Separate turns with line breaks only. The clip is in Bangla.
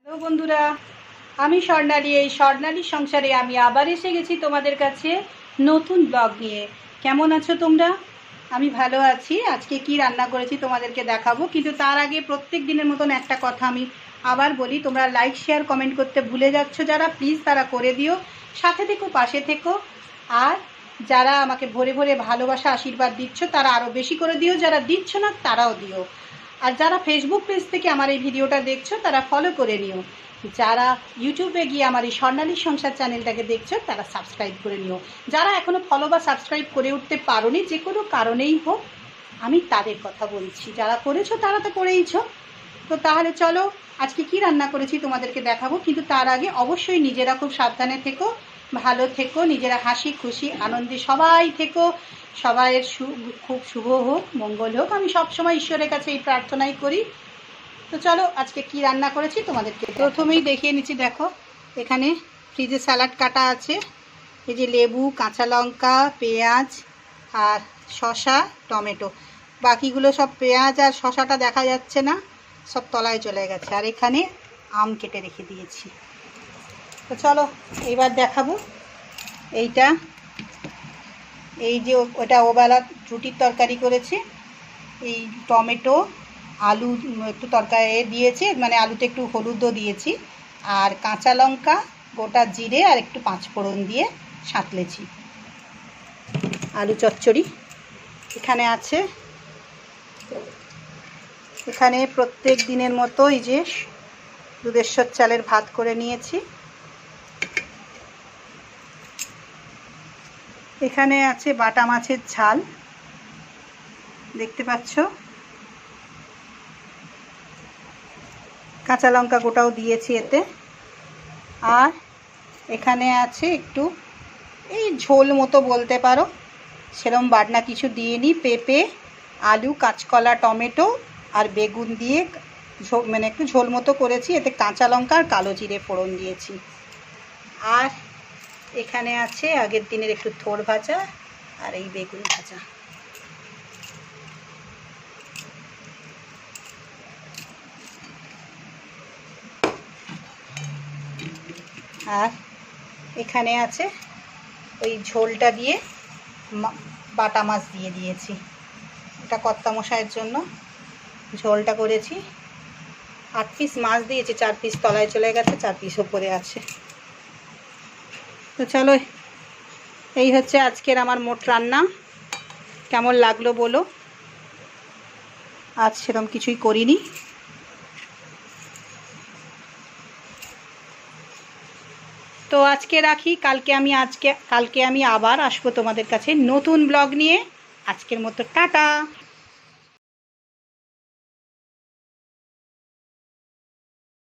হ্যালো বন্ধুরা, আমি স্বর্ণালী। এই স্বর্ণালীর সংসারে আমি আবার এসে গেছি তোমাদের কাছে নতুন ব্লগ নিয়ে। কেমন আছো তোমরা? আমি ভালো আছি। আজকে কি রান্না করেছি তোমাদেরকে দেখাবো, কিন্তু তার আগে প্রত্যেক দিনের মতন একটা কথা আমি আবার বলি, তোমরা লাইক শেয়ার কমেন্ট করতে ভুলে যাচ্ছ যারা, প্লিজ তারা করে দিও। সাথে থেকো, পাশে থেকো। আর যারা আমাকে ভরে ভরে ভালোবাসা আশীর্বাদ দিচ্ছ তারা আরও বেশি করে দিও, যারা দিচ্ছ না তারাও দিও। আর যারা ফেসবুক পেজ থেকে আমার এই ভিডিওটা দেখছো তারা ফলো করে নিও। যারা ইউটিউবে গিয়ে আমার এই স্বর্ণালী সংসার চ্যানেলটাকে দেখছো তারা সাবস্ক্রাইব করে নিও। যারা এখনও ফলো বা সাবস্ক্রাইব করে উঠতে পারোনি, যে কোনো কারণেই হোক, আমি তাদের কথা বলছি। যারা করেছো তারা তো করেইছো। তো তাহলে চলো আজকে কি রান্না করেছি তোমাদেরকে দেখাবো, কিন্তু তার আগে অবশ্যই নিজেরা খুব সাবধানে থেকো, ভালো থেকো, নিজেরা হাসি খুশি আনন্দে সবাই থেকো। সবাইয়ের খুব শুভ হোক, মঙ্গল হোক, আমি সবসময় ঈশ্বরের কাছে এই প্রার্থনাই করি। তো চলো আজকে কি রান্না করেছি তোমাদেরকে প্রথমেই দেখিয়ে নিচ্ছি। দেখো, এখানে ফ্রিজে স্যালাড কাটা আছে। এই যে লেবু, কাঁচা লঙ্কা, পেঁয়াজ আর শসা, টমেটো। বাকিগুলো সব পেঁয়াজ আর শসাটা দেখা যাচ্ছে না, সব তলায় চলে গেছে। আর এখানে আম কেটে রেখে দিয়েছি। তো চলো এইবার দেখাবো। এইটা, এই যে ওটা ওবেলা রুটির তরকারি করেছি। এই টমেটো, আলু একটু তরকারি দিয়েছি, মানে আলুতে একটু হলুদও দিয়েছি, আর কাঁচা লঙ্কা, গোটা জিরে আর একটু পাঁচফোড়ন দিয়ে সাঁতলেছি। আলু চচ্চড়ি এখানে আছে। এখানে প্রত্যেক দিনের মতো এই যে দুধেশ্বর চালের ভাত করে নিয়েছি। এখানে আছে বাটা মাছের ঝাল, দেখতে পাচ্ছ। কাঁচা লঙ্কা গোটাও দিয়েছি এতে। আর এখানে আছে একটু এই ঝোল মতো বলতে পারো, সেরকম বাটনা কিছু দিইনি। পেঁপে, আলু, কাঁচকলা, টমেটো আর বেগুন দিয়ে মানে একটু ঝোল মতো করেছি। এতে কাঁচা লঙ্কা আর কালো জিরে ফোড়ন দিয়েছি। আর এখানে আছে আগের দিনের একটু থোড় ভাজা আর এই বেগুন ভাজা। আর এখানে আছে ওই ঝোলটা দিয়ে বাটা মাছ দিয়ে দিয়েছি। এটা কর্তা মশাইয়ের জন্য ঝোলটা করেছি। 8 পিস মাছ দিয়েছি, 4 পিস তলায় চলে গেছে, 4 পিস ওপরে আছে। তো চলো, এই হচ্ছে আজকের আমার মোট রান্না। কেমন লাগলো বলো। আজ সেরকম কিছুই করিনি। তো আজকে রাখি, কালকে আমি আবার আসবো তোমাদের কাছে নতুন ব্লগ নিয়ে। আজকের মতো টাটা।